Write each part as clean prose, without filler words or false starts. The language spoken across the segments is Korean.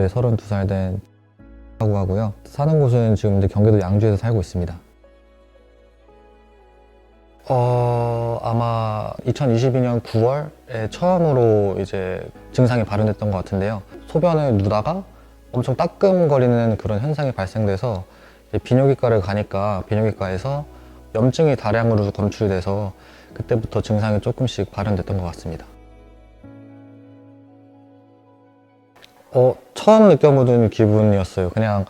올해 32살 된 라고 하고요. 사는 곳은 지금 이제 경기도 양주에서 살고 있습니다. 아마 2022년 9월에 처음으로 이제 증상이 발현됐던 것 같은데요. 소변을 누다가 엄청 따끔거리는 그런 현상이 발생돼서 비뇨기과를 가니까 비뇨기과에서 염증이 다량으로 검출이 돼서 그때부터 증상이 조금씩 발현됐던 것 같습니다. 처음 느껴보는 기분이었어요. 그냥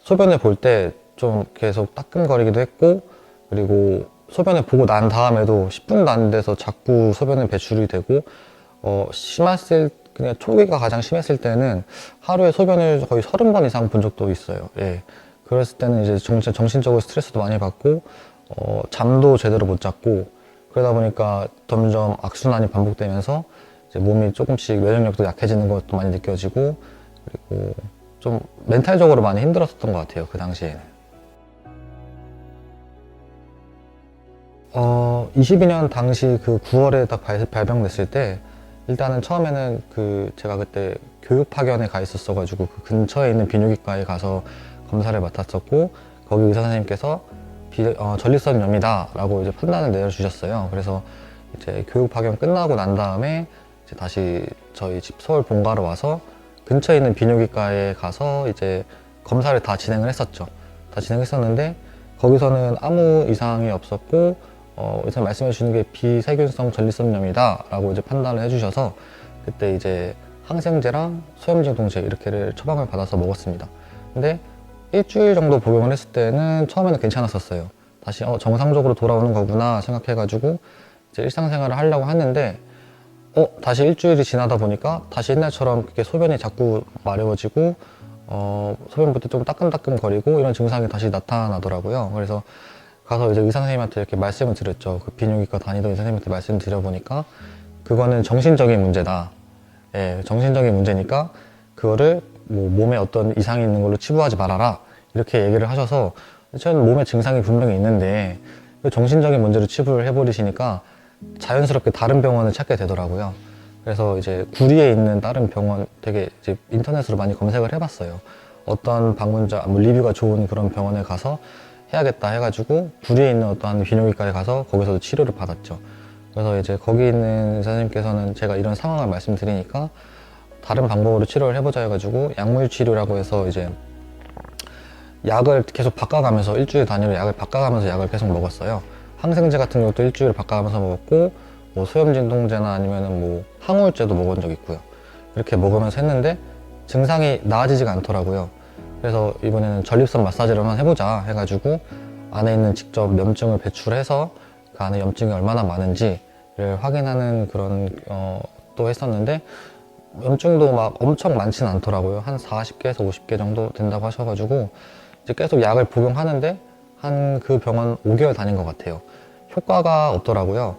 소변을 볼 때 좀 계속 따끔거리기도 했고, 그리고 소변을 보고 난 다음에도 10분도 안 돼서 자꾸 소변을 배출이 되고, 그냥 초기가 가장 심했을 때는 하루에 소변을 거의 30번 이상 본 적도 있어요. 예. 그랬을 때는 이제 정신적으로 스트레스도 많이 받고, 잠도 제대로 못 잤고, 그러다 보니까 점점 악순환이 반복되면서 이제 몸이 조금씩 면역력도 약해지는 것도 많이 느껴지고, 그리고 좀 멘탈적으로 많이 힘들었었던 것 같아요, 그 당시에는. 22년 당시 그 9월에 딱 발병됐을 때, 일단은 처음에는 제가 그때 교육 파견에 가 있었어가지고 그 근처에 있는 비뇨기과에 가서 검사를 맡았었고, 거기 의사 선생님께서 전립선염이다 라고 이제 판단을 내려주셨어요. 그래서 이제 교육 파견 끝나고 난 다음에 이제 다시 저희 집 서울 본가로 와서 근처에 있는 비뇨기과에 가서 이제 검사를 다 진행을 했었죠. 다 진행했었는데 거기서는 아무 이상이 없었고, 의사 말씀해 주시는 게 비세균성 전립선염이다 라고 이제 판단을 해주셔서 그때 이제 항생제랑 소염진 동제 이렇게를 처방을 받아서 먹었습니다. 근데 일주일 정도 복용을 했을 때는 처음에는 괜찮았었어요. 다시 정상적으로 돌아오는 거구나 생각해가지고 이제 일상생활을 하려고 하는데 다시 일주일이 지나다 보니까 다시 옛날처럼 그게 소변이 자꾸 마려워지고 소변 볼 때 좀 따끔따끔 거리고 이런 증상이 다시 나타나더라고요. 그래서 가서 이제 의사 선생님한테 이렇게 말씀을 드렸죠. 그 비뇨기과 다니던 의사 선생님한테 말씀을 드려보니까 그거는 정신적인 문제다. 예, 정신적인 문제니까 그거를 뭐 몸에 어떤 이상이 있는 걸로 치부하지 말아라. 이렇게 얘기를 하셔서 저는 몸에 증상이 분명히 있는데 정신적인 문제로 치부를 해버리시니까 자연스럽게 다른 병원을 찾게 되더라고요. 그래서 이제 구리에 있는 다른 병원 되게 이제 인터넷으로 많이 검색을 해봤어요. 어떤 뭐 리뷰가 좋은 그런 병원에 가서 해야겠다 해가지고 구리에 있는 어떠한 비뇨기과에 가서 거기서도 치료를 받았죠. 그래서 이제 거기 있는 의사님께서는 제가 이런 상황을 말씀드리니까 다른 방법으로 치료를 해보자 해가지고 약물 치료라고 해서 이제 약을 계속 바꿔가면서 일주일 단위로 약을 바꿔가면서 약을 계속 먹었어요. 항생제 같은 것도 일주일 바꿔가면서 먹었고, 뭐 소염진 동제나 아니면은 뭐 항우울제도 먹은 적 있고요. 이렇게 먹으면서 했는데 증상이 나아지지가 않더라고요. 그래서 이번에는 전립선 마사지를 한번 해보자 해가지고 안에 있는 직접 염증을 배출해서 그 안에 염증이 얼마나 많은지를 확인하는 그런 또 했었는데 염증도 막 엄청 많지는 않더라고요. 한 40개에서 50개 정도 된다고 하셔가지고 이제 계속 약을 복용하는데 한 그 병원 5개월 다닌 것 같아요. 효과가 없더라고요.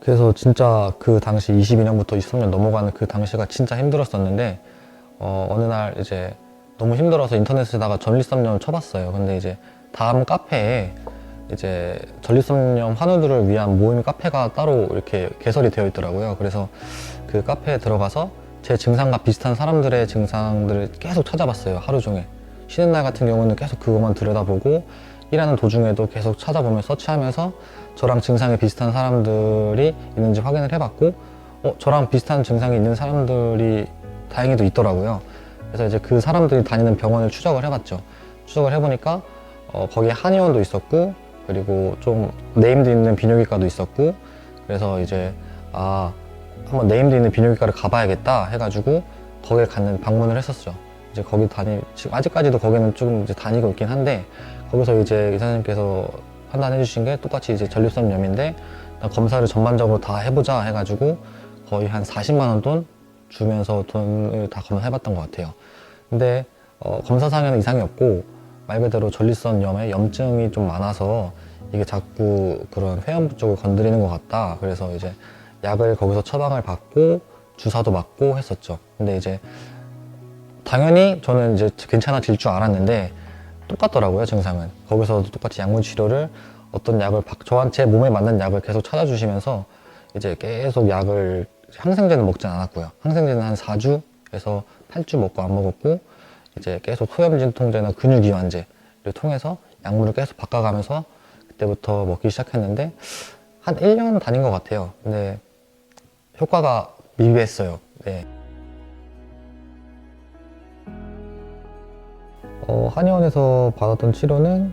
그래서 진짜 그 당시 22년부터 23년 넘어가는 그 당시가 진짜 힘들었었는데 어느 날 이제 너무 힘들어서 인터넷에다가 전립선염을 쳐봤어요. 근데 이제 다음 카페에 이제 전립선염 환우들을 위한 모임 카페가 따로 이렇게 개설이 되어 있더라고요. 그래서 그 카페에 들어가서 제 증상과 비슷한 사람들의 증상들을 계속 찾아봤어요. 하루 종일. 쉬는 날 같은 경우는 계속 그것만 들여다보고 일하는 도중에도 계속 찾아보면 서치하면서 저랑 증상이 비슷한 사람들이 있는지 확인을 해봤고 저랑 비슷한 증상이 있는 사람들이 다행히도 있더라고요. 그래서 이제 그 사람들이 다니는 병원을 추적을 해봤죠. 추적을 해보니까 거기에 한의원도 있었고 그리고 좀 네임드 있는 비뇨기과도 있었고 그래서 이제 한번 네임드 있는 비뇨기과를 가봐야겠다 해가지고 거기를 방문을 했었죠. 이제 지금 아직까지도 거기는 좀 이제 다니고 있긴 한데 거기서 이제 의사님께서 판단해 주신 게 똑같이 이제 전립선염인데 검사를 전반적으로 다 해보자 해가지고 거의 한 40만 원 돈 주면서 돈을 다 검사해봤던 것 같아요. 근데 검사상에는 이상이 없고 말 그대로 전립선염에 염증이 좀 많아서 이게 자꾸 그런 회원부 쪽을 건드리는 것 같다. 그래서 이제 약을 거기서 처방을 받고 주사도 맞고 했었죠. 근데 이제 당연히 저는 이제 괜찮아질 줄 알았는데 똑같더라고요, 증상은. 거기서도 똑같이 약물 치료를 어떤 약을 제 몸에 맞는 약을 계속 찾아주시면서 이제 계속 항생제는 먹진 않았고요. 항생제는 한 4주에서 8주 먹고 안 먹었고 이제 계속 소염진통제나 근육이완제를 통해서 약물을 계속 바꿔가면서 그때부터 먹기 시작했는데 한 1년 다닌 것 같아요. 근데 효과가 미비했어요. 네. 한의원에서 받았던 치료는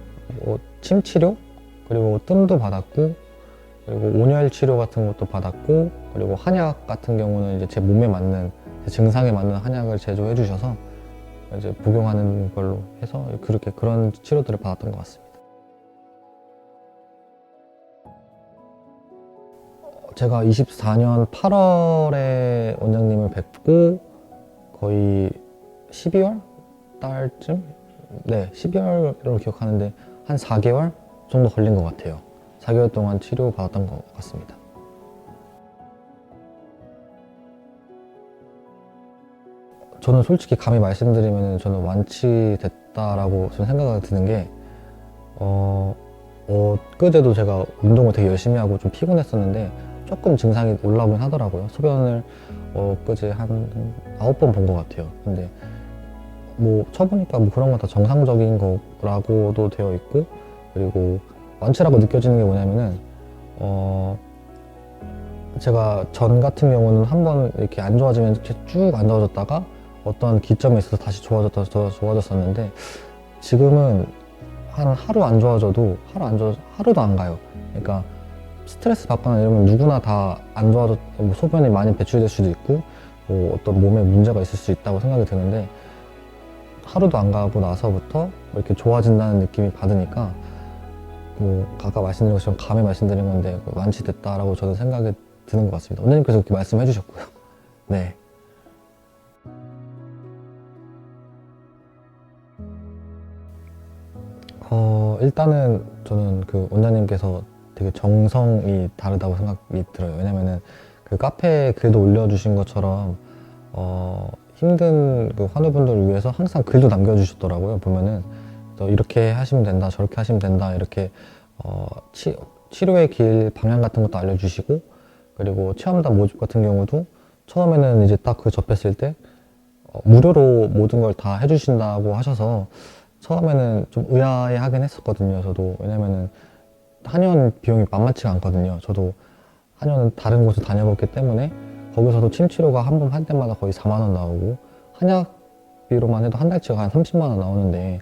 침 치료, 그리고 뜸도 받았고, 그리고 온열 치료 같은 것도 받았고, 그리고 한약 같은 경우는 이제 제 몸에 맞는, 제 증상에 맞는 한약을 제조해 주셔서 이제 복용하는 걸로 해서 그런 치료들을 받았던 것 같습니다. 제가 24년 8월에 원장님을 뵙고 거의 12월 달쯤? 네, 12월로 기억하는데 한 4개월 정도 걸린 것 같아요. 4개월 동안 치료 받았던 것 같습니다. 저는 솔직히 감히 말씀드리면 저는 완치됐다라고 저는 생각이 드는 게 엊그제도 제가 운동을 되게 열심히 하고 좀 피곤했었는데 조금 증상이 올라오긴 하더라고요. 소변을 엊그제 한 9번 본 것 같아요. 근데 뭐 쳐보니까 뭐 그런 건 다 정상적인 거라고도 되어 있고, 그리고 완치라고 느껴지는 게 뭐냐면은 제가 전 같은 경우는 한번 이렇게 안 좋아지면 이렇게 쭉 안 좋아졌다가 어떤 기점에 있어서 다시 좋아졌었는데 지금은 한 하루 안 좋아져도 하루도 안 가요. 그러니까 스트레스 받거나 이러면 누구나 다 안 좋아져, 뭐 소변이 많이 배출될 수도 있고 뭐 어떤 몸에 문제가 있을 수 있다고 생각이 드는데 하루도 안 가고 나서부터 이렇게 좋아진다는 느낌이 받으니까 뭐 아까 말씀드린 것처럼 감히 말씀드린 건데 완치됐다라고 저는 생각이 드는 것 같습니다. 원장님께서 그렇게 말씀해 주셨고요. 네. 일단은 저는 그 원장님께서 되게 정성이 다르다고 생각이 들어요. 왜냐면은 그 카페에 글도 올려주신 것처럼 힘든 그 환우분들을 위해서 항상 글도 남겨주셨더라고요. 보면은 이렇게 하시면 된다, 저렇게 하시면 된다, 이렇게 치료의 길 방향 같은 것도 알려주시고, 그리고 체험단 모집 같은 경우도 처음에는 이제 딱 그 접했을 때 무료로 모든 걸 다 해주신다고 하셔서 처음에는 좀 의아해하긴 했었거든요. 저도. 왜냐면은 한의원 비용이 만만치가 않거든요. 저도 한의원은 다른 곳을 다녀봤기 때문에 거기서도 침 치료가 한 번 할 때마다 거의 4만 원 나오고 한약비로만 해도 한 달치가 한 30만 원 나오는데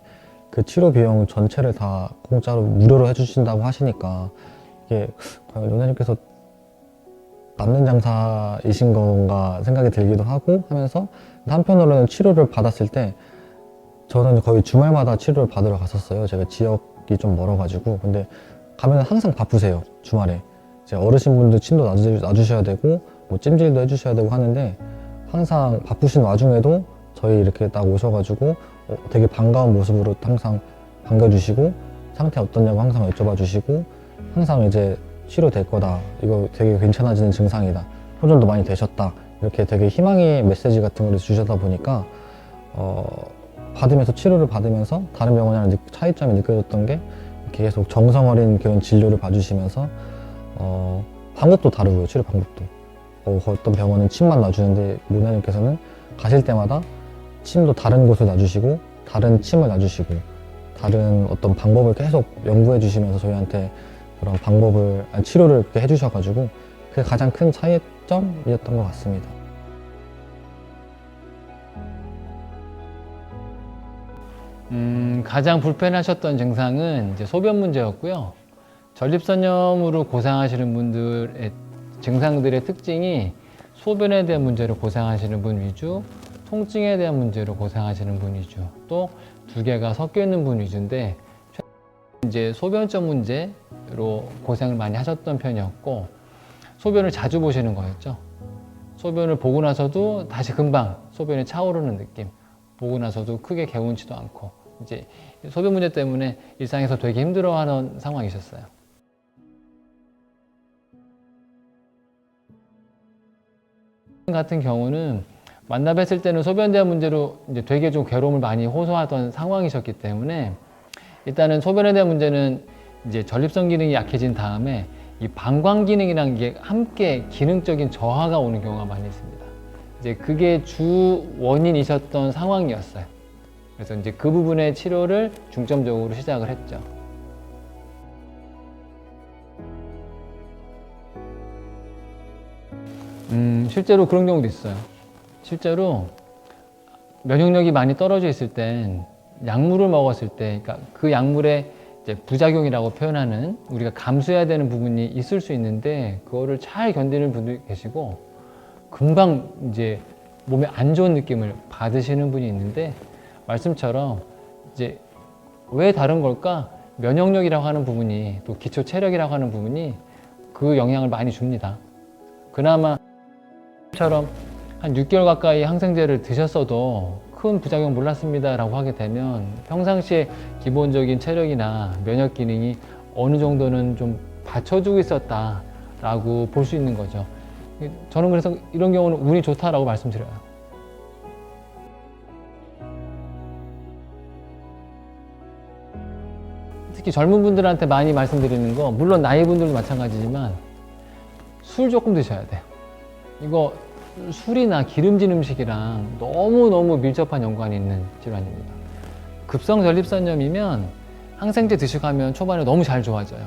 그 치료 비용 전체를 다 공짜로 무료로 해주신다고 하시니까 이게 과연 원장님께서 남는 장사이신 건가 생각이 들기도 하고 하면서 한편으로는 치료를 받았을 때 저는 거의 주말마다 치료를 받으러 갔었어요. 제가 지역이 좀 멀어가지고. 근데 가면 항상 바쁘세요. 주말에 이제 어르신분들 침도 놔주셔야 되고 뭐 찜질도 해주셔야 되고 하는데 항상 바쁘신 와중에도 저희 이렇게 딱 오셔가지고 되게 반가운 모습으로 항상 반겨주시고 상태 어떠냐고 항상 여쭤봐 주시고 항상 이제 치료될 거다, 이거 되게 괜찮아지는 증상이다, 호전도 많이 되셨다, 이렇게 되게 희망의 메시지 같은 걸 주셔다 보니까 받으면서 치료를 받으면서 다른 병원이랑 차이점이 느껴졌던 게 이렇게 계속 정성 어린 그런 진료를 봐주시면서 방법도 다르고요. 치료 방법도 어떤 병원은 침만 놔주는데 원장님께서는 가실 때마다 침도 다른 곳을 놔주시고 다른 침을 놔주시고 다른 어떤 방법을 계속 연구해 주시면서 저희한테 그런 방법을 치료를 이렇게 해주셔가지고 그게 가장 큰 차이점이었던 것 같습니다. 가장 불편하셨던 증상은 이제 소변 문제였고요. 전립선염으로 고생하시는 분들의 증상들의 특징이 소변에 대한 문제로 고생하시는 분 위주, 통증에 대한 문제로 고생하시는 분 위주, 또 두 개가 섞여 있는 분 위주인데 이제 소변점 문제로 고생을 많이 하셨던 편이었고, 소변을 자주 보시는 거였죠. 소변을 보고 나서도 다시 금방 소변이 차오르는 느낌, 보고 나서도 크게 개운치도 않고 이제 소변 문제 때문에 일상에서 되게 힘들어하는 상황이셨어요. 같은 경우는 만나 뵀을 때는 소변에 대한 문제로 이제 되게 좀 괴로움을 많이 호소하던 상황이셨기 때문에 일단은 소변에 대한 문제는 이제 전립선 기능이 약해진 다음에 이 방광 기능이랑 이게 함께 기능적인 저하가 오는 경우가 많이 있습니다. 이제 그게 주 원인이셨던 상황이었어요. 그래서 이제 그 부분의 치료를 중점적으로 시작을 했죠. 실제로 그런 경우도 있어요. 실제로 면역력이 많이 떨어져 있을 땐 약물을 먹었을 때, 그러니까 그 약물의 이제 부작용이라고 표현하는 우리가 감수해야 되는 부분이 있을 수 있는데 그거를 잘 견디는 분들이 계시고 금방 이제 몸에 안 좋은 느낌을 받으시는 분이 있는데 말씀처럼 이제 왜 다른 걸까? 면역력이라고 하는 부분이 또 기초 체력이라고 하는 부분이 그 영향을 많이 줍니다. 그나마 처럼 한 6개월 가까이 항생제를 드셨어도 큰 부작용 몰랐습니다 라고 하게 되면 평상시에 기본적인 체력이나 면역 기능이 어느 정도는 좀 받쳐주고 있었다 라고 볼 수 있는 거죠. 저는 그래서 이런 경우는 운이 좋다라고 말씀드려요. 특히 젊은 분들한테 많이 말씀드리는 거, 물론 나이 분들도 마찬가지지만 술 조금 드셔야 돼요. 이거 술이나 기름진 음식이랑 너무너무 밀접한 연관이 있는 질환입니다. 급성 전립선염이면 항생제 드시고 초반에 너무 잘 좋아져요.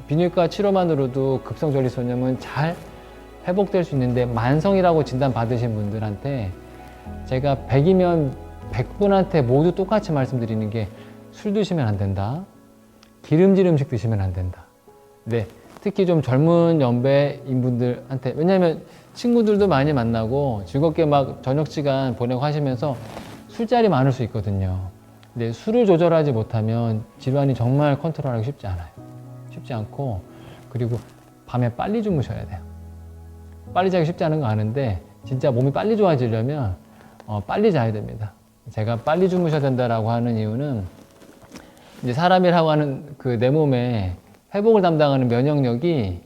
비뇨기과 치료만으로도 급성 전립선염은 잘 회복될 수 있는데 만성이라고 진단 받으신 분들한테 제가 100이면 100분한테 모두 똑같이 말씀드리는 게 술 드시면 안 된다. 기름진 음식 드시면 안 된다. 네, 특히 좀 젊은 연배인 분들한테, 왜냐하면 친구들도 많이 만나고 즐겁게 막 저녁 시간 보내고 하시면서 술자리 많을 수 있거든요. 근데 술을 조절하지 못하면 질환이 정말 컨트롤하기 쉽지 않아요. 쉽지 않고, 그리고 밤에 빨리 주무셔야 돼요. 빨리 자기 쉽지 않은 거 아는데 진짜 몸이 빨리 좋아지려면 빨리 자야 됩니다. 제가 빨리 주무셔야 된다라고 하는 이유는 이제 사람이라고 하는 그 내 몸에 회복을 담당하는 면역력이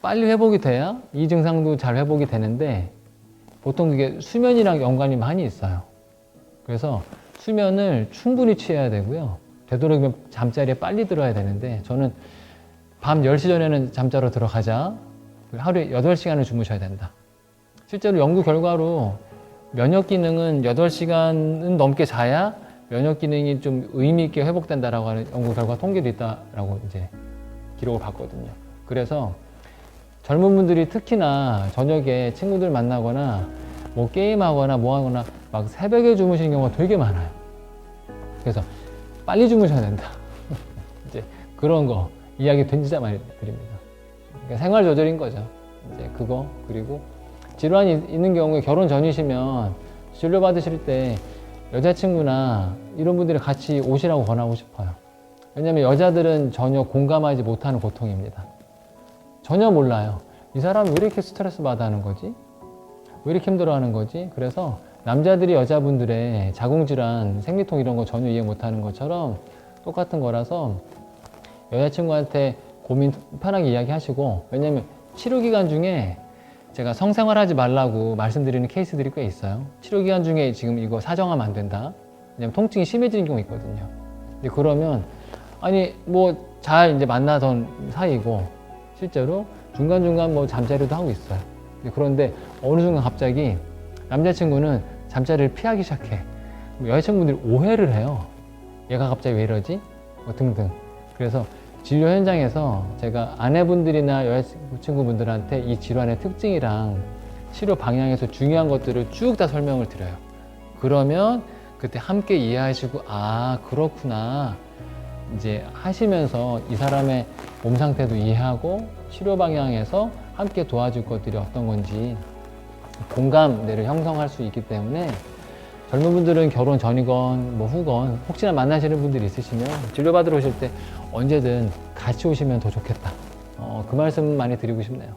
빨리 회복이 돼야 이 증상도 잘 회복이 되는데 보통 그게 수면이랑 연관이 많이 있어요. 그래서 수면을 충분히 취해야 되고요. 되도록이면 잠자리에 빨리 들어야 되는데 저는 밤 10시 전에는 잠자러 들어가자. 하루에 8시간을 주무셔야 된다. 실제로 연구 결과로 면역 기능은 8시간은 넘게 자야 면역 기능이 좀 의미 있게 회복된다라고 하는 연구 결과 통계도 있다라고 이제 기록을 봤거든요. 그래서 젊은 분들이 특히나 저녁에 친구들 만나거나 뭐 게임하거나 뭐 하거나 막 새벽에 주무시는 경우가 되게 많아요. 그래서 빨리 주무셔야 된다. 이제 그런 거 이야기 진짜 많이 드립니다. 그러니까 생활 조절인 거죠. 이제 그거, 그리고 질환이 있는 경우에 결혼 전이시면 진료 받으실 때 여자친구나 이런 분들이 같이 오시라고 권하고 싶어요. 왜냐면 여자들은 전혀 공감하지 못하는 고통입니다. 전혀 몰라요. 이 사람이 왜 이렇게 스트레스 받아 하는 거지? 왜 이렇게 힘들어 하는 거지? 그래서 남자들이 여자분들의 자궁질환, 생리통 이런 거 전혀 이해 못하는 것처럼 똑같은 거라서 여자친구한테 고민 편하게 이야기하시고, 왜냐면 치료 기간 중에 제가 성생활하지 말라고 말씀드리는 케이스들이 꽤 있어요. 치료 기간 중에 지금 이거 사정하면 안 된다. 왜냐면 통증이 심해지는 경우 있거든요. 근데 그러면 아니 뭐 잘 이제 만나던 사이고 실제로 중간중간 뭐 잠자리도 하고 있어요. 그런데 어느 순간 갑자기 남자친구는 잠자리를 피하기 시작해. 여자친구분들이 오해를 해요. 얘가 갑자기 왜 이러지? 뭐 등등. 그래서 진료 현장에서 제가 아내분들이나 여자친구분들한테 이 질환의 특징이랑 치료 방향에서 중요한 것들을 쭉 다 설명을 드려요. 그러면 그때 함께 이해하시고, 아, 그렇구나. 이제 하시면서 이 사람의 몸 상태도 이해하고 치료 방향에서 함께 도와줄 것들이 어떤 건지 공감대를 형성할 수 있기 때문에 젊은 분들은 결혼 전이건 뭐 후건 혹시나 만나시는 분들이 있으시면 진료받으러 오실 때 언제든 같이 오시면 더 좋겠다. 그 말씀 많이 드리고 싶네요.